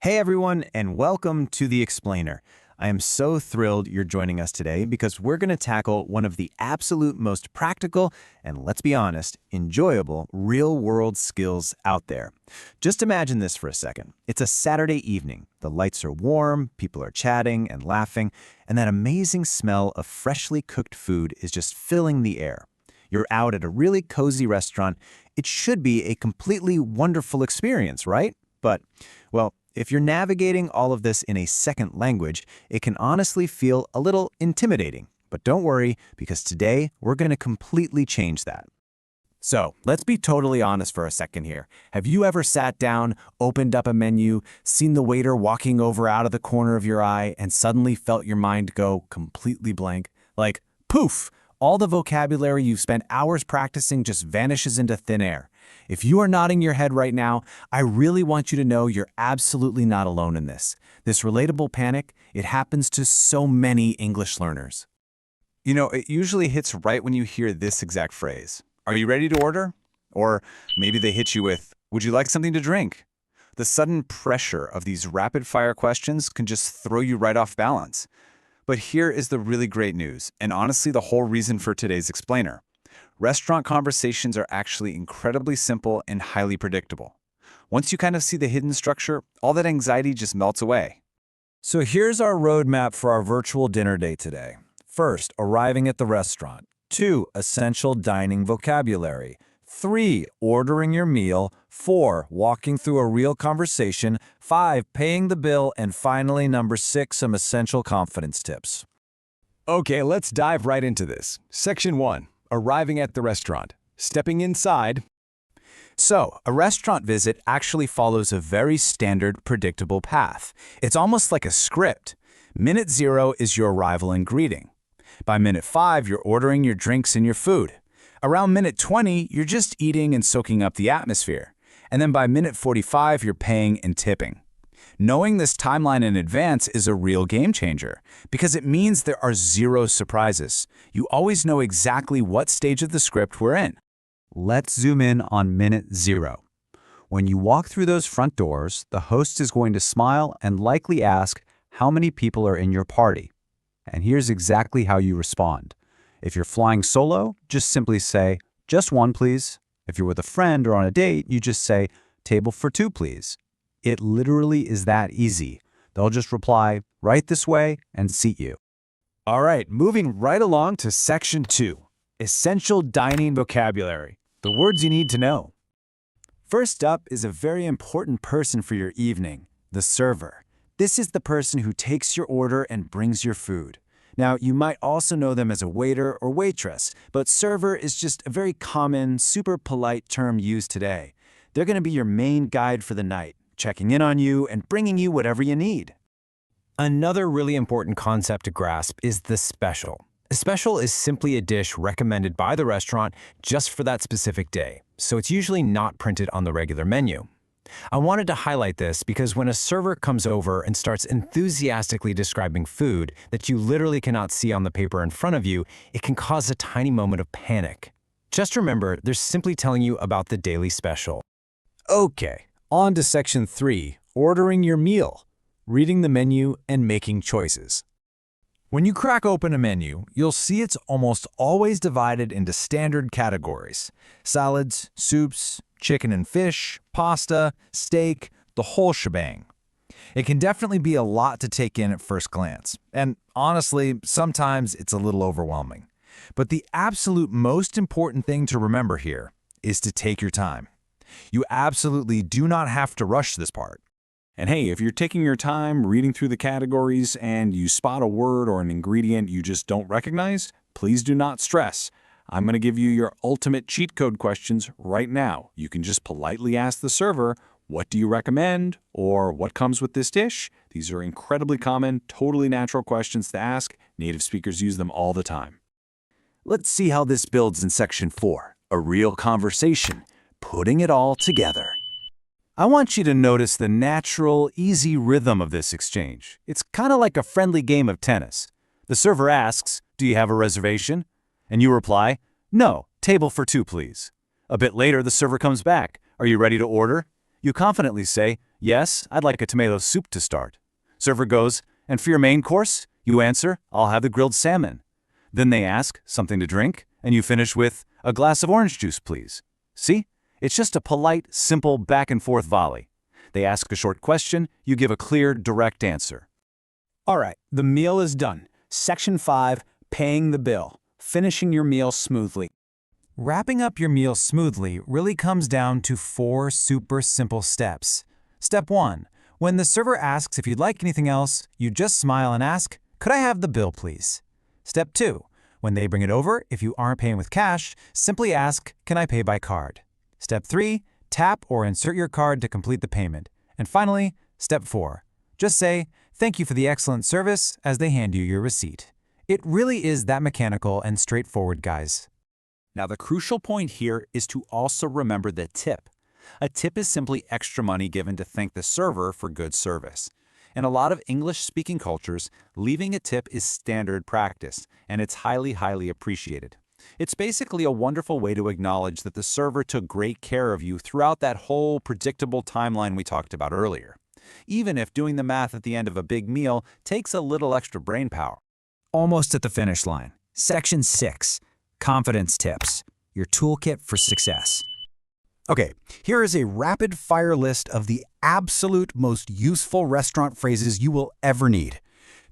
Hey everyone, and welcome to The Explainer. I am so thrilled you're joining us today because we're going to tackle one of the absolute most practical and, let's be honest, enjoyable real-world skills out there. Just imagine this for a second. It's a Saturday evening. The lights are warm, people are chatting and laughing, and that amazing smell of freshly cooked food is just filling the air. You're out at a really cozy restaurant. It should be a completely wonderful experience, right? But, well, if you're navigating all of this in a second language, it can honestly feel a little intimidating. But don't worry, because today we're going to completely change that. So, let's be totally honest for a second here. Have you ever sat down, opened up a menu, seen the waiter walking over out of the corner of your eye, and suddenly felt your mind go completely blank? Like, poof! All the vocabulary you've spent hours practicing just vanishes into thin air. If you are nodding your head right now, I really want you to know you're absolutely not alone in this. This relatable panic, it happens to so many English learners. You know, it usually hits right when you hear this exact phrase. Are you ready to order? Or maybe they hit you with, would you like something to drink? The sudden pressure of these rapid-fire questions can just throw you right off balance. But here is the really great news, and honestly the whole reason for today's explainer. Restaurant conversations are actually incredibly simple and highly predictable. Once you kind of see the hidden structure, all that anxiety just melts away. So here's our roadmap for our virtual dinner date today. First, arriving at the restaurant. 2, essential dining vocabulary. 3, ordering your meal. 4, walking through a real conversation. 5, paying the bill. And finally, number 6, some essential confidence tips. Okay, let's dive right into this. Section 1. Arriving at the restaurant. Stepping inside. So, a restaurant visit actually follows a very standard, predictable path. It's almost like a script. Minute 0 is your arrival and greeting. By minute 5, you're ordering your drinks and your food. Around minute 20, you're just eating and soaking up the atmosphere. And then by minute 45, you're paying and tipping. Knowing this timeline in advance is a real game changer because it means there are 0 surprises. You always know exactly what stage of the script we're in. Let's zoom in on minute 0. When you walk through those front doors, the host is going to smile and likely ask how many people are in your party. And here's exactly how you respond. If you're flying solo, just simply say, just 1, please. If you're with a friend or on a date, you just say, table for 2, please. It literally is that easy. They'll just reply, right this way, and seat you. All right, moving right along to section 2, essential dining vocabulary, the words you need to know. First up is a very important person for your evening, the server. This is the person who takes your order and brings your food. Now, you might also know them as a waiter or waitress, but server is just a very common, super polite term used today. They're going to be your main guide for the night, checking in on you and bringing you whatever you need. Another really important concept to grasp is the special. A special is simply a dish recommended by the restaurant just for that specific day, so it's usually not printed on the regular menu. I wanted to highlight this because when a server comes over and starts enthusiastically describing food that you literally cannot see on the paper in front of you, it can cause a tiny moment of panic. Just remember, they're simply telling you about the daily special. Okay, on to section 3, ordering your meal, reading the menu and making choices. When you crack open a menu, you'll see it's almost always divided into standard categories: salads, soups, chicken and fish, pasta, steak, the whole shebang. It can definitely be a lot to take in at first glance, and honestly, sometimes it's a little overwhelming. But the absolute most important thing to remember here is to take your time. You absolutely do not have to rush this part. And hey, if you're taking your time reading through the categories and you spot a word or an ingredient you just don't recognize, please do not stress. I'm going to give you your ultimate cheat code questions right now. You can just politely ask the server, what do you recommend? Or what comes with this dish? These are incredibly common, totally natural questions to ask. Native speakers use them all the time. Let's see how this builds in section 4, a real conversation, putting it all together. I want you to notice the natural, easy rhythm of this exchange. It's kind of like a friendly game of tennis. The server asks, do you have a reservation? And you reply, no, table for 2, please. A bit later, the server comes back. Are you ready to order? You confidently say, Yes, I'd like a tomato soup to start. Server goes, and for your main course? You answer, I'll have the grilled salmon. Then they ask, something to drink? And you finish with, a glass of orange juice, please. See? It's just a polite, simple back-and-forth volley. They ask a short question, you give a clear, direct answer. All right, the meal is done. Section 5, paying the bill. Finishing your meal smoothly. Wrapping up your meal smoothly really comes down to 4 super simple steps. Step 1. When the server asks if you'd like anything else, you just smile and ask, "Could I have the bill, please?" Step 2. When they bring it over, if you aren't paying with cash, simply ask, "Can I pay by card?" Step 3. Tap or insert your card to complete the payment. And finally, Step 4. Just say, "Thank you for the excellent service," as they hand you your receipt. It really is that mechanical and straightforward, guys. Now, the crucial point here is to also remember the tip. A tip is simply extra money given to thank the server for good service. In a lot of English-speaking cultures, leaving a tip is standard practice, and it's highly appreciated. It's basically a wonderful way to acknowledge that the server took great care of you throughout that whole predictable timeline we talked about earlier, even if doing the math at the end of a big meal takes a little extra brain power. Almost at the finish line. Section 6, confidence tips. Your toolkit for success. Okay, here is a rapid-fire list of the absolute most useful restaurant phrases you will ever need.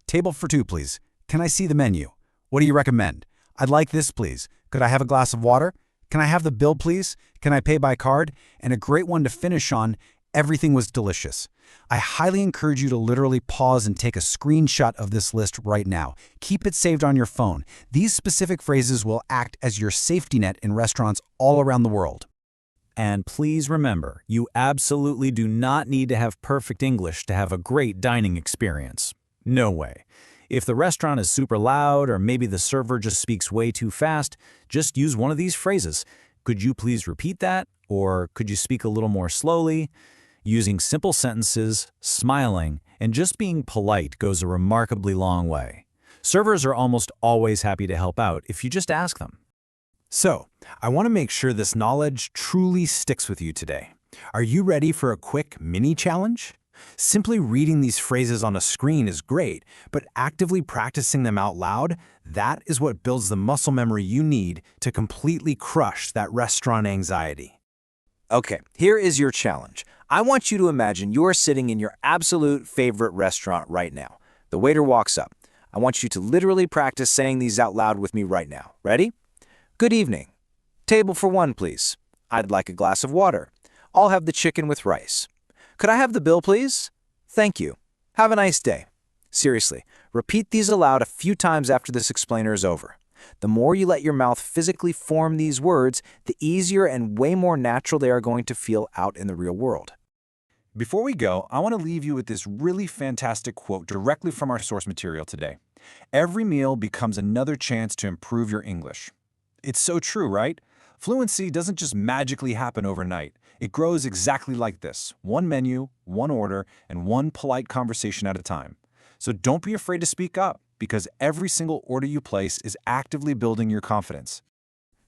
Table for 2, please. Can I see the menu? What do you recommend? I'd like this, please. Could I have a glass of water? Can I have the bill, please? Can I pay by card? And a great one to finish on, everything was delicious. I highly encourage you to literally pause and take a screenshot of this list right now. Keep it saved on your phone. These specific phrases will act as your safety net in restaurants all around the world. And please remember, you absolutely do not need to have perfect English to have a great dining experience. No way. If the restaurant is super loud or maybe the server just speaks way too fast, just use one of these phrases. Could you please repeat that? Or could you speak a little more slowly? Using simple sentences, smiling, and just being polite goes a remarkably long way. Servers are almost always happy to help out if you just ask them. So, I want to make sure this knowledge truly sticks with you today. Are you ready for a quick mini challenge? Simply reading these phrases on a screen is great, but actively practicing them out loud, that is what builds the muscle memory you need to completely crush that restaurant anxiety. Okay, here is your challenge. I want you to imagine you're sitting in your absolute favorite restaurant right now. The waiter walks up. I want you to literally practice saying these out loud with me right now. Ready? Good evening. Table for 1, please. I'd like a glass of water. I'll have the chicken with rice. Could I have the bill, please? Thank you. Have a nice day. Seriously, repeat these aloud a few times after this explainer is over. The more you let your mouth physically form these words, the easier and way more natural they are going to feel out in the real world. Before we go, I want to leave you with this really fantastic quote directly from our source material today. Every meal becomes another chance to improve your English. It's so true, right? Fluency doesn't just magically happen overnight. It grows exactly like this: one menu, one order, and one polite conversation at a time. So don't be afraid to speak up, because every single order you place is actively building your confidence.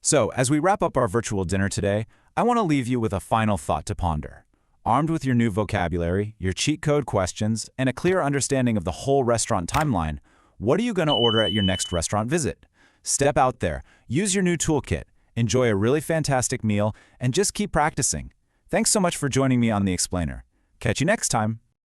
So, as we wrap up our virtual dinner today, I want to leave you with a final thought to ponder. Armed with your new vocabulary, your cheat code questions, and a clear understanding of the whole restaurant timeline, what are you going to order at your next restaurant visit? Step out there, use your new toolkit, enjoy a really fantastic meal, and just keep practicing. Thanks so much for joining me on The Explainer. Catch you next time.